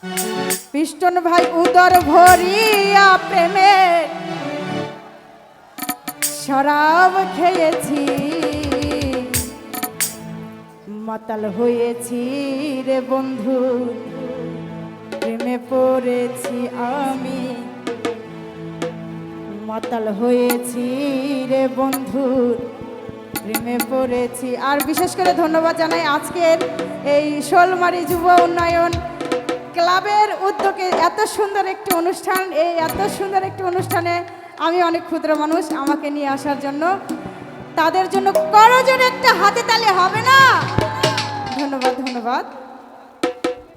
Piston ভাই উদর ভরিয়া প্রেমের শরাব খেয়েছি, মাতাল হয়েছি রে বন্ধু, প্রেমে পড়েছি আমি, মাতাল হয়েছি রে বন্ধু, প্রেমে পড়েছি। আর বিশেষ করে ধন্যবাদ জানাই আজকের এই শোলমারি যুব উন্নয়ন ক্লাবের উদ্যোগে এত সুন্দর একটি অনুষ্ঠান, এই এত সুন্দর একটি অনুষ্ঠানে আমি অনেক ক্ষুদ্র মানুষ, আমাকে নিয়ে আসার জন্য তাদের জন্য করজোড়ে একটা হাতে তালি হবে না? ধন্যবাদ ধন্যবাদ।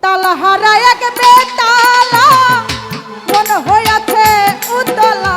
তালা হারা এক বেতালা মন হইয়াছে উতলা,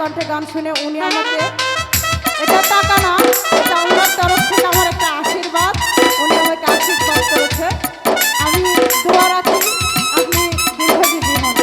কণ্ঠে গান শুনে উনি আমাকে এটা টাকা না, এটা ওনার তরফ থেকে আমার একটা আশীর্বাদ। উনি আমাকে আশীর্বাদ করেছে। আমি দোয়া রাখি আপনি দীর্ঘজীবী হন।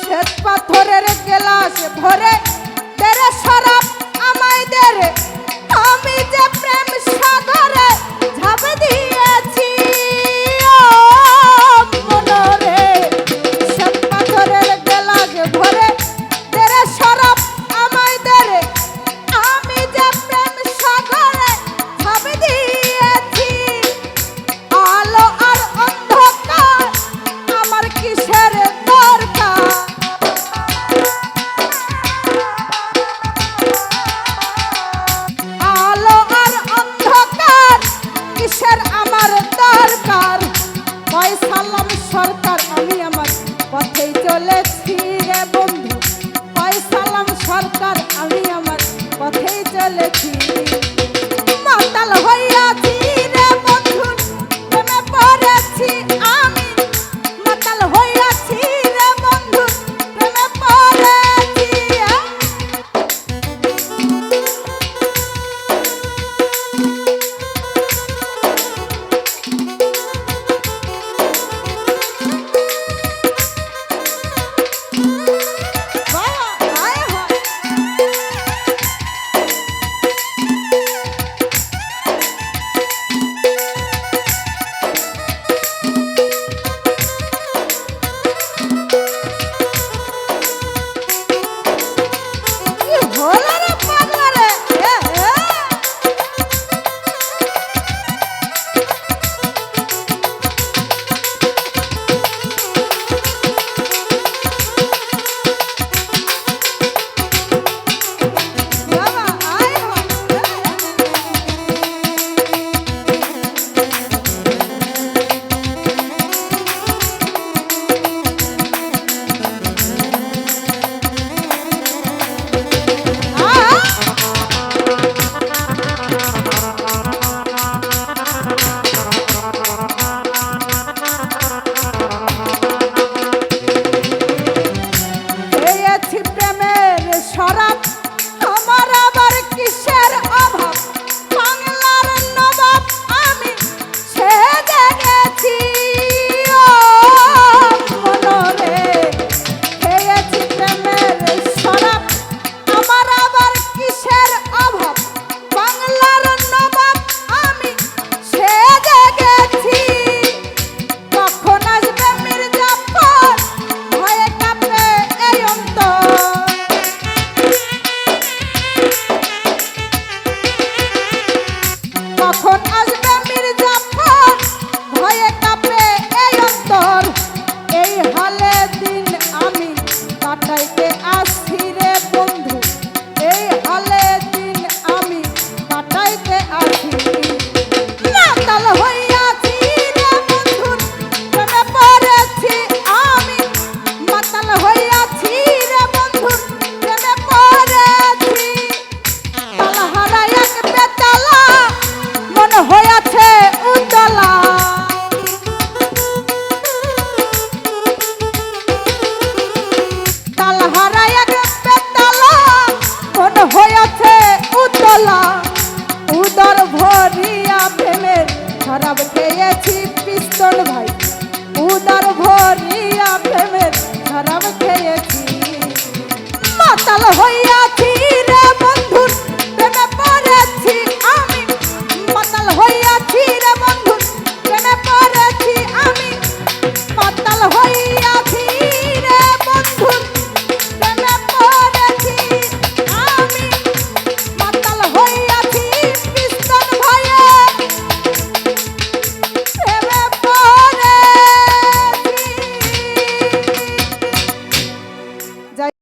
শ্বেত পাথরের গ্লাস ভরে তেরে শরাব আমায় দে রে, আমি যে প্রেম সাগরে ঝাঁপ দিয়েছি ও মনরে। শ্বেত পাথরের গ্লাস ভরে তেরে শরাব আমায় দে রে, আমি যে প্রেম সাগরে ঝাঁপ দিয়েছি। আলো আর অন্ধকার আমার কিসের দরকার, আলো আর অন্ধকার কিসের আমার দরকার। ফয়সালাম সরকার আমি আমার পথেই চলেছি রে বন্ধু, ফয়সালাম সরকার আমি আমার পথেই চলেছি।